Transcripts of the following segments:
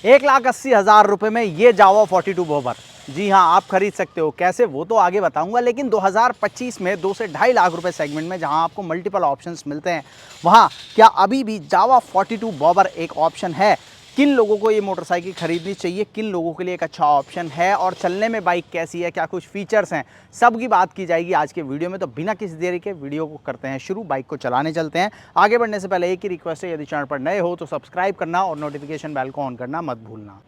1,80,000 रुपये में ये जावा 42 बॉबर, जी हाँ आप खरीद सकते हो। कैसे वो तो आगे बताऊंगा, लेकिन 2025 में 2 से 2.5 लाख रुपए सेगमेंट में जहां आपको मल्टीपल ऑप्शंस मिलते हैं, वहां क्या अभी भी जावा 42 बॉबर एक ऑप्शन है? किन लोगों को ये मोटरसाइकिल खरीदनी चाहिए, किन लोगों के लिए एक अच्छा ऑप्शन है, और चलने में बाइक कैसी है, क्या कुछ फीचर्स हैं, सब की बात की जाएगी आज के वीडियो में। तो बिना किसी देरी के वीडियो को करते हैं शुरू, बाइक को चलाने चलते हैं। आगे बढ़ने से पहले एक ही रिक्वेस्ट है, यदि चैनल पर नए हो तो सब्सक्राइब करना और नोटिफिकेशन बेल को ऑन करना मत भूलना।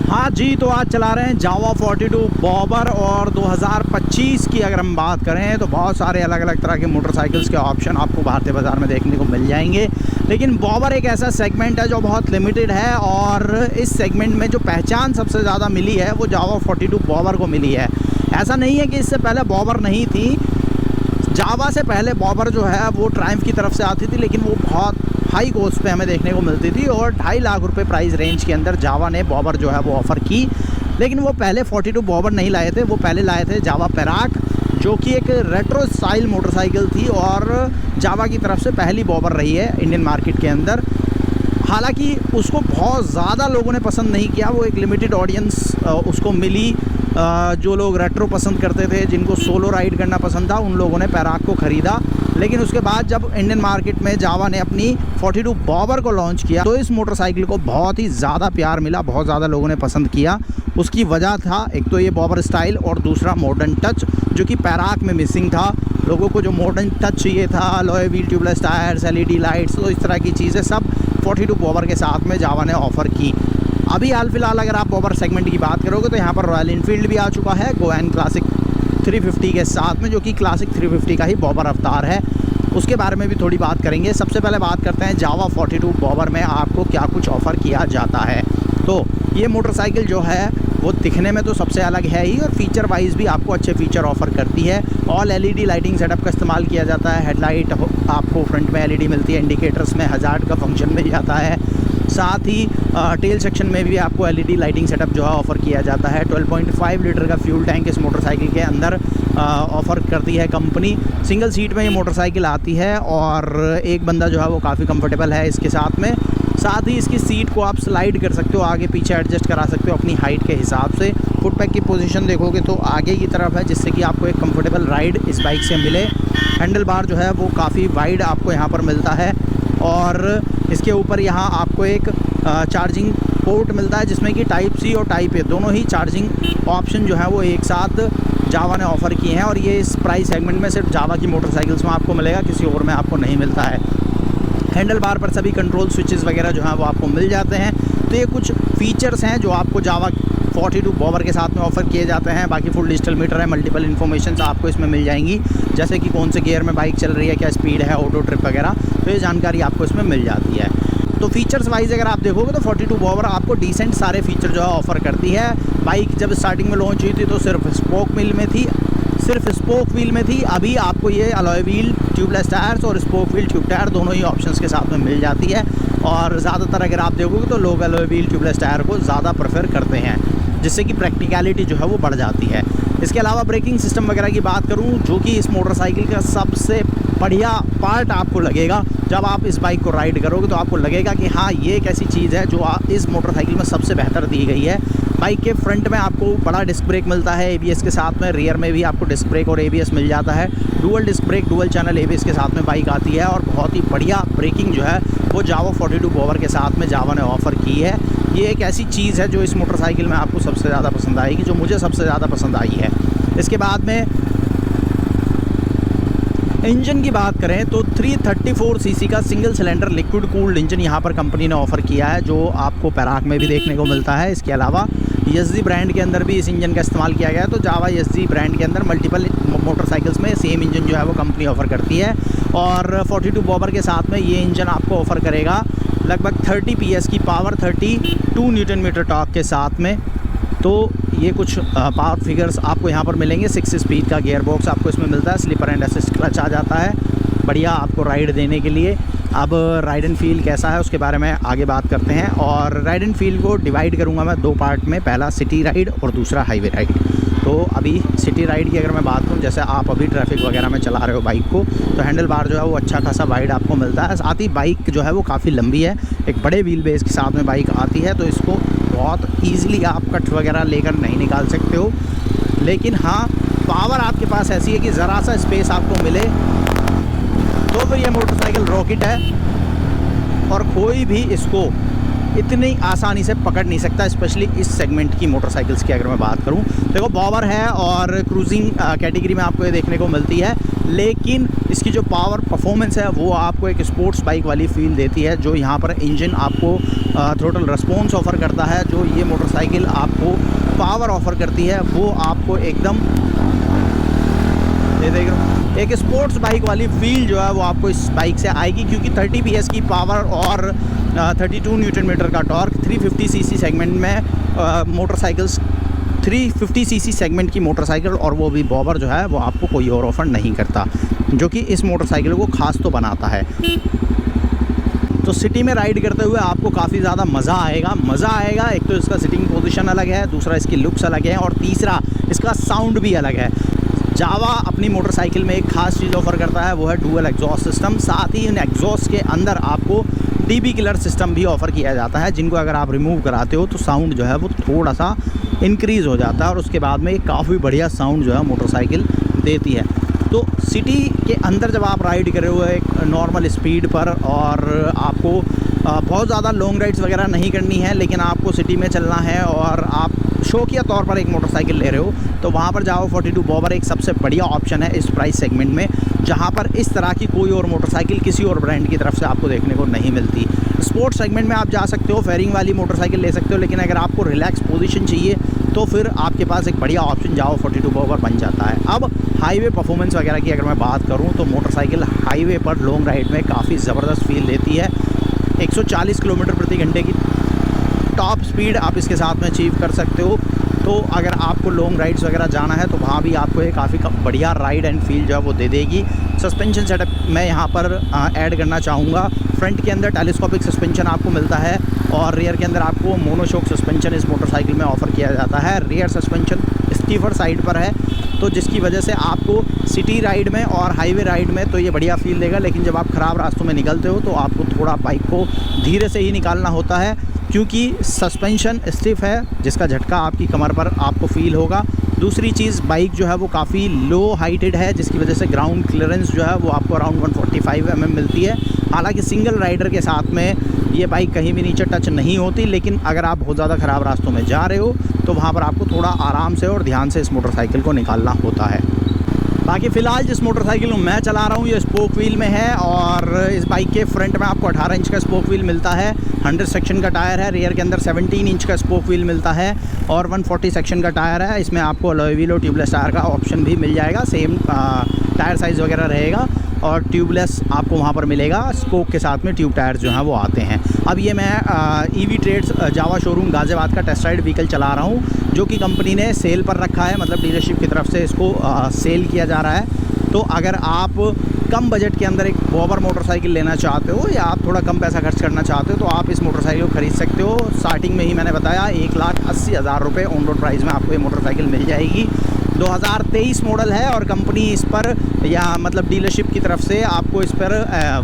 हाँ जी, तो आज चला रहे हैं जावा 42 बॉबर, और 2025 की अगर हम बात करें तो बहुत सारे अलग अलग तरह के मोटरसाइकिल्स के ऑप्शन आपको भारतीय बाज़ार में देखने को मिल जाएंगे। लेकिन बॉबर एक ऐसा सेगमेंट है जो बहुत लिमिटेड है, और इस सेगमेंट में जो पहचान सबसे ज़्यादा मिली है वो जावा 42 बॉबर को मिली है। ऐसा नहीं है कि इससे पहले बॉबर नहीं थी, जावा से पहले बॉबर जो है वो ट्रायम्फ की तरफ से आती थी, लेकिन वो बहुत हाई कॉस्ट पे हमें देखने को मिलती थी, और 2.5 लाख रुपए प्राइस रेंज के अंदर जावा ने बॉबर जो है वो ऑफ़र की। लेकिन वो पहले 42 बॉबर नहीं लाए थे, वो पहले लाए थे जावा पेराक, जो कि एक रेट्रो स्टाइल मोटरसाइकिल थी और जावा की तरफ से पहली बॉबर रही है इंडियन मार्केट के अंदर। हालांकि उसको बहुत ज़्यादा लोगों ने पसंद नहीं किया, वो एक लिमिटेड ऑडियंस उसको मिली। जो लोग रेट्रो पसंद करते थे, जिनको सोलो राइड करना पसंद था, उन लोगों ने पैराक को ख़रीदा। लेकिन उसके बाद जब इंडियन मार्केट में जावा ने अपनी 42 बॉबर को लॉन्च किया तो इस मोटरसाइकिल को बहुत ही ज़्यादा प्यार मिला, बहुत ज़्यादा लोगों ने पसंद किया। उसकी वजह था एक तो ये बॉबर स्टाइल, और दूसरा मॉडर्न टच जो कि पैराक में मिसिंग था। लोगों को जो मॉडर्न टच चाहिए था, alloy wheel, tubeless tyres, LED lights, तो इस तरह की चीज़ें सब 42 बॉबर के साथ में जावा ने ऑफ़र की। अभी हाल फिलहाल अगर आप बॉबर सेगमेंट की बात करोगे तो यहाँ पर रॉयल इनफील्ड भी आ चुका है गोएन क्लासिक 350 के साथ में, जो कि क्लासिक 350 का ही बॉबर अवतार है। उसके बारे में भी थोड़ी बात करेंगे। सबसे पहले बात करते हैं जावा 42 बॉबर में आपको क्या कुछ ऑफ़र किया जाता है। तो ये मोटरसाइकिल जो है वो दिखने में तो सबसे अलग है ही, और फीचर वाइज भी आपको अच्छे फीचर ऑफ़र करती है। ऑल LED लाइटिंग सेटअप का इस्तेमाल किया जाता है। हेडलाइट आपको फ्रंट में LED मिलती है, इंडिकेटर्स में हज़ार्ड का फंक्शन मिल जाता है। साथ ही टेल सेक्शन में भी आपको LED लाइटिंग सेटअप जो है ऑफ़र किया जाता है। 12.5 लीटर का फ्यूल टैंक इस मोटरसाइकिल के अंदर ऑफ़र करती है कंपनी। सिंगल सीट में ये मोटरसाइकिल आती है, और एक बंदा जो है वो काफ़ी कंफर्टेबल है इसके साथ में। साथ ही इसकी सीट को आप स्लाइड कर सकते हो, आगे पीछे एडजस्ट करा सकते हो अपनी हाइट के हिसाब से। फुट पैक की पोजीशन देखोगे तो आगे की तरफ है, जिससे कि आपको एक कंफर्टेबल राइड इस बाइक से मिले। हैंडल बार जो है वो काफ़ी वाइड आपको यहाँ पर मिलता है, और इसके ऊपर यहाँ आपको एक चार्जिंग पोर्ट मिलता है, जिसमें कि टाइप C और टाइप A दोनों ही चार्जिंग ऑप्शन जो है वो एक साथ जावा ने ऑफ़र किए हैं। और ये इस प्राइस सेगमेंट में सिर्फ जावा की मोटरसाइकिल्स में आपको मिलेगा, किसी और में आपको नहीं मिलता है। हैंडल बार पर सभी कंट्रोल स्विचेस वगैरह जो हैं वो आपको मिल जाते हैं। तो ये कुछ फीचर्स हैं जो आपको जावा 42 बॉबर के साथ में ऑफ़र किए जाते हैं। बाकी फुल डिजिटल मीटर है, मल्टीपल इन्फॉर्मेशन आपको इसमें मिल जाएंगी, जैसे कि कौन से गियर में बाइक चल रही है, क्या स्पीड है, ऑटो ट्रिप वगैरह, तो ये जानकारी आपको इसमें मिल जाती है। तो फीचर्स वाइज अगर आप देखोगे तो 42 बॉबर आपको डिसेंट सारे फीचर जो है ऑफ़र करती है। बाइक जब स्टार्टिंग में लॉन्च हुई थी तो सिर्फ स्पोक व्हील में थी। अभी आपको ये अलॉय व्हील, ट्यूबलेस टायर्स और स्पोक व्हील ट्यूब टायर दोनों ही ऑप्शंस के साथ में मिल जाती है। और ज़्यादातर अगर आप देखोगे तो लोग अलॉय व्हील, ट्यूबलेस टायर को ज़्यादा प्रेफर करते हैं, जिससे कि प्रैक्टिकलिटी जो है वो बढ़ जाती है। इसके अलावा ब्रेकिंग सिस्टम वगैरह की बात करूं, जो कि इस मोटरसाइकिल का सबसे बढ़िया पार्ट आपको लगेगा जब आप इस बाइक को राइड करोगे, तो आपको लगेगा कि हाँ ये एक ऐसी चीज़ है जो इस मोटरसाइकिल में सबसे बेहतर दी गई है। बाइक के फ्रंट में आपको बड़ा डिस्क ब्रेक मिलता है ABS के साथ में, रियर में भी आपको डिस्क ब्रेक और ABS मिल जाता है। Dual disc brake, dual channel ABS के साथ में बाइक आती है, और बहुत ही बढ़िया ब्रेकिंग जो है वो जावा 42 बॉबर के साथ में जावा ने ऑफ़र की है। ये एक ऐसी चीज़ है जो इस मोटरसाइकिल में आपको सबसे ज़्यादा पसंद आएगी, जो मुझे सबसे ज़्यादा पसंद आई है। इसके बाद में इंजन की बात करें तो 334 सीसी का single cylinder liquid cooled engine यहाँ पर कंपनी ने ऑफ़र किया है, जो आपको पैराक में भी देखने को मिलता है। इसके अलावा YSG ब्रांड के अंदर भी इस इंजन का इस्तेमाल किया गया है। तो जावा YSG ब्रांड के अंदर मल्टीपल मोटरसाइकिल्स में सेम इंजन जो है वो कंपनी ऑफ़र करती है, और 42 बॉबर के साथ में ये इंजन आपको ऑफ़र करेगा लगभग 30 PS की पावर, 32 न्यूटन मीटर टॉर्क के साथ में। तो ये कुछ पावर फिगर्स आपको यहाँ पर मिलेंगे। 6 स्पीड का गियर बॉक्स आपको इसमें मिलता है, स्लीपर एंड असिस्ट क्लच आ जाता है, बढ़िया आपको राइड देने के लिए। अब राइड एंड फील कैसा है उसके बारे में आगे बात करते हैं। और राइड एंड फील को डिवाइड करूँगा मैं 2 पार्ट में, पहला सिटी राइड और दूसरा हाईवे राइड। तो अभी सिटी राइड की अगर मैं बात करूँ, जैसे आप अभी ट्रैफिक वगैरह में चला रहे हो बाइक को, तो हैंडल बार जो है वो अच्छा खासा वाइड आपको मिलता है। साथ ही बाइक जो है वो काफ़ी लंबी है, एक बड़े व्हील बेस के साथ में बाइक आती है, तो इसको बहुत ईजिली आप कट वगैरह लेकर नहीं निकाल सकते हो। लेकिन हाँ, पावर आपके पास ऐसी है कि ज़रा सा स्पेस आपको मिले तो फिर ये मोटरसाइकिल रॉकेट है और कोई भी इसको इतनी आसानी से पकड़ नहीं सकता, स्पेशली इस सेगमेंट की मोटरसाइकिल्स की अगर मैं बात करूं। देखो बॉबर है और क्रूजिंग कैटेगरी में आपको ये देखने को मिलती है, लेकिन इसकी जो पावर परफॉर्मेंस है वो आपको एक स्पोर्ट्स बाइक वाली फील देती है। जो यहाँ पर इंजन आपको थ्रोटल रिस्पॉन्स ऑफ़र करता है, जो ये मोटरसाइकिल आपको पावर ऑफ़र करती है, वो आपको एकदम, ये देख रहे हो, एक स्पोर्ट्स बाइक वाली फील जो है वो आपको इस बाइक से आएगी। क्योंकि 30 PS की पावर और 32 न्यूटन मीटर का टॉर्क 350 सीसी सेगमेंट में मोटरसाइकिल्स 350 सीसी सेगमेंट की मोटरसाइकिल, और वो भी बॉबर जो है वो आपको कोई और ऑफर नहीं करता, जो कि इस मोटरसाइकिल को ख़ास तो बनाता है। तो सिटी में राइड करते हुए आपको काफ़ी ज़्यादा मज़ा आएगा। एक तो इसका सिटिंग पोजीशन अलग है, दूसरा इसकी लुक्स अलग है, और तीसरा इसका साउंड भी अलग है। जावा अपनी मोटरसाइकिल में एक ख़ास चीज़ ऑफ़र करता है, वो है डुअल एग्जॉस्ट सिस्टम। साथ ही इन एग्जॉस्ट के अंदर आपको डीबी किलर सिस्टम भी ऑफ़र किया जाता है, जिनको अगर आप रिमूव कराते हो तो साउंड जो है वो थोड़ा सा इंक्रीज़ हो जाता है, और उसके बाद में एक काफ़ी बढ़िया साउंड जो है मोटरसाइकिल देती है। तो सिटी के अंदर जब आप राइड कर रहे हो एक नॉर्मल स्पीड पर, और आपको बहुत ज़्यादा लॉन्ग राइड्स वगैरह नहीं करनी है, लेकिन आपको सिटी में चलना है और आप शौकिया तौर पर एक मोटरसाइकिल ले रहे हो, तो वहाँ पर जावा 42 बॉबर एक सबसे बढ़िया ऑप्शन है इस प्राइस सेगमेंट में, जहाँ पर इस तरह की कोई और मोटरसाइकिल किसी और ब्रांड की तरफ से आपको देखने को नहीं मिलती। स्पोर्ट्स सेगमेंट में आप जा सकते हो, फेयरिंग वाली मोटरसाइकिल ले सकते हो, लेकिन अगर आपको रिलैक्स पोजीशन चाहिए तो फिर आपके पास एक बढ़िया ऑप्शन जावा 42 बॉबर बन जाता है। अब हाईवे परफॉर्मेंस वगैरह की अगर मैं बात करूँ, तो मोटरसाइकिल हाईवे पर लॉन्ग राइड में काफ़ी ज़बरदस्त फील देती है। 140 किलोमीटर प्रति घंटे की टॉप स्पीड आप इसके साथ में अचीव कर सकते हो। तो अगर आपको लॉन्ग राइड्स वगैरह जाना है तो वहाँ भी आपको ये काफ़ी बढ़िया राइड एंड फील जो है वो दे देगी। सस्पेंशन सेटअप मैं यहाँ पर ऐड करना चाहूँगा। फ्रंट के अंदर टेलीस्कोपिक सस्पेंशन आपको मिलता है, और रियर के अंदर आपको मोनोशॉक सस्पेंशन इस मोटरसाइकिल में ऑफ़र किया जाता है। रियर सस्पेंशन स्टीफर साइड पर है, तो जिसकी वजह से आपको सिटी राइड में और हाईवे राइड में तो ये बढ़िया फील देगा, लेकिन जब आप ख़राब रास्तों में निकलते हो तो आपको थोड़ा बाइक को धीरे से ही निकालना होता है, क्योंकि सस्पेंशन स्टिफ है, जिसका झटका आपकी कमर पर आपको फील होगा। दूसरी चीज़, बाइक जो है वो काफ़ी लो हाइटेड है, जिसकी वजह से ग्राउंड क्लियरेंस जो है वो आपको अराउंड 145 mm मिलती है। हालांकि सिंगल राइडर के साथ में ये बाइक कहीं भी नीचे टच नहीं होती, लेकिन अगर आप बहुत ज़्यादा ख़राब रास्तों में जा रहे हो तो वहाँ पर आपको थोड़ा आराम से और ध्यान से इस मोटरसाइकिल को निकालना होता है। बाकी फ़िलहाल जिस मोटरसाइकिल को मैं चला रहा हूँ ये स्पोक व्हील में है, और इस बाइक के फ्रंट में आपको 18 इंच का स्पोक व्हील मिलता है, 100 सेक्शन का टायर है। रियर के अंदर 17 इंच का स्पोक व्हील मिलता है और 140 सेक्शन का टायर है। इसमें आपको अलॉय व्हील और ट्यूबलेस टायर का ऑप्शन भी मिल जाएगा, सेम टायर साइज़ वगैरह रहेगा, और ट्यूबलेस आपको वहाँ पर मिलेगा। स्पोक के साथ में ट्यूब टायर्स जो हैं वो आते हैं। अब ये मैं EV ट्रेड्स जावा शोरूम गाज़ियाबाद का टेस्ट राइड व्हीकल चला रहा हूँ, जो कि कंपनी ने सेल पर रखा है, मतलब डीलरशिप की तरफ से इसको सेल किया जा रहा है। तो अगर आप कम बजट के अंदर एक बॉबर मोटरसाइकिल लेना चाहते हो, या आप थोड़ा कम पैसा खर्च करना चाहते हो, तो आप इस मोटरसाइकिल को ख़रीद सकते हो। स्टार्टिंग में ही मैंने बताया 1,80,000 रुपये ऑन रोड प्राइस में आपको ये मोटरसाइकिल मिल जाएगी। 2023 मॉडल है, और कंपनी इस पर, या मतलब डीलरशिप की तरफ से आपको इस पर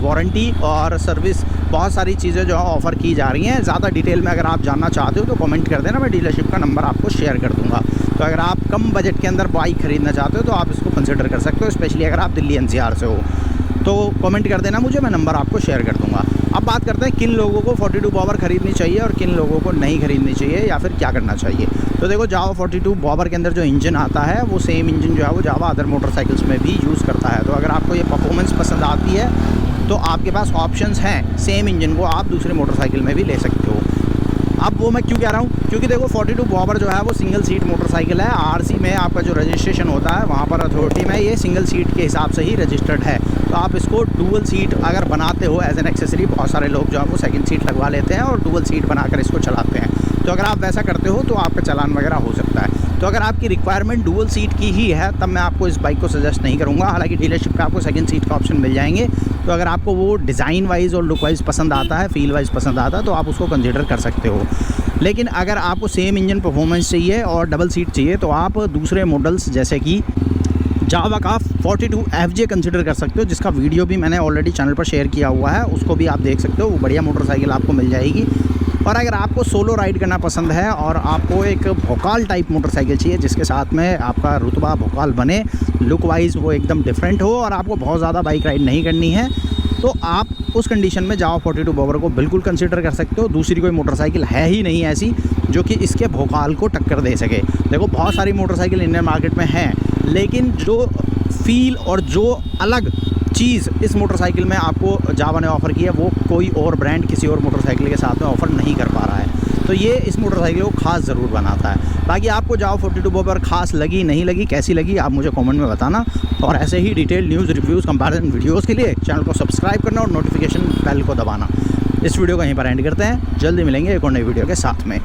वारंटी और सर्विस बहुत सारी चीज़ें जो है ऑफ़र की जा रही हैं। ज़्यादा डिटेल में अगर आप जानना चाहते हो तो कमेंट कर देना, मैं डीलरशिप का नंबर आपको शेयर कर दूँगा। तो अगर आप कम बजट के अंदर बाइक ख़रीदना चाहते हो तो आप इसको कंसिडर कर सकते हो, स्पेशली अगर आप दिल्ली NCR से हो तो कमेंट कर देना मुझे, मैं नंबर आपको शेयर कर दूँगा। अब बात करते हैं किन लोगों को 42 बॉबर ख़रीदनी चाहिए और किन लोगों को नहीं ख़रीदनी चाहिए, या फिर क्या करना चाहिए। तो देखो, जावा 42 बॉबर के अंदर जो इंजन आता है वो सेम इंजन जो है वो जावा अदर मोटरसाइकिल्स में भी यूज़ करता है। तो अगर आपको ये परफॉर्मेंस पसंद आती है तो आपके पास ऑप्शंस हैं, सेम इंजन को आप दूसरे मोटरसाइकिल में भी ले सकते हो। अब वो मैं क्यों कह रहा हूँ, क्योंकि देखो 42 बॉबर जो है वो सिंगल सीट मोटरसाइकिल है। RC में आपका जो रजिस्ट्रेशन होता है वहाँ पर अथॉरिटी में ये सिंगल सीट के हिसाब से ही रजिस्टर्ड है। तो आप इसको डुअल सीट अगर बनाते हो एज एन एक्सेसरी, बहुत सारे लोग जो है वो सेकंड सीट लगवा लेते हैं और डुअल सीट बनाकर इसको चलाते हैं। तो अगर आप वैसा करते हो तो आपका चालान वगैरह हो सकता है। तो अगर आपकी रिक्वायरमेंट डुअल सीट की ही है तब मैं आपको इस बाइक को सजेस्ट नहीं करूँगा। हालांकि डीलरशिप पे आपको सेकंड सीट का ऑप्शन मिल जाएंगे, तो अगर आपको वो डिज़ाइन वाइज और लुक वाइज पसंद आता है, फील वाइज पसंद आता है, तो आप उसको कंसिडर कर सकते हो। लेकिन अगर आपको सेम इंजन परफॉर्मेंस चाहिए और डबल सीट चाहिए तो आप दूसरे मॉडल्स जैसे कि जावा का 42 FJ कंसिडर कर सकते हो, जिसका वीडियो भी मैंने ऑलरेडी चैनल पर शेयर किया हुआ है, उसको भी आप देख सकते हो। वो बढ़िया मोटरसाइकिल आपको मिल जाएगी। और अगर आपको सोलो राइड करना पसंद है और आपको एक भोकाल टाइप मोटरसाइकिल चाहिए जिसके साथ में आपका रुतबा भोकाल बने, लुक वाइज वो एकदम डिफरेंट हो और आपको बहुत ज़्यादा बाइक राइड नहीं करनी है, तो आप उस कंडीशन में जावा 42 बॉबर को बिल्कुल कंसिडर कर सकते हो। दूसरी कोई मोटरसाइकिल है ही नहीं ऐसी जो कि इसके भोकाल को टक्कर दे सके। देखो बहुत सारी मोटरसाइकिल इंडियन मार्केट में हैं, लेकिन जो फील और जो अलग चीज़ इस मोटरसाइकिल में आपको जावा ने ऑफ़र की है वो कोई और ब्रांड किसी और मोटरसाइकिल के साथ में ऑफ़र नहीं कर पा रहा है। तो ये इस मोटरसाइकिल को ख़ास ज़रूर बनाता है। बाकी आपको जावा 42 बॉबर ख़ास लगी नहीं लगी, कैसी लगी, आप मुझे कमेंट में बताना। और ऐसे ही detail news, reviews, comparison videos के लिए चैनल को सब्सक्राइब करना और नोटिफिकेशन बेल को दबाना। इस वीडियो को यहीं पर एंड करते हैं, जल्दी मिलेंगे एक और नई वीडियो के साथ में।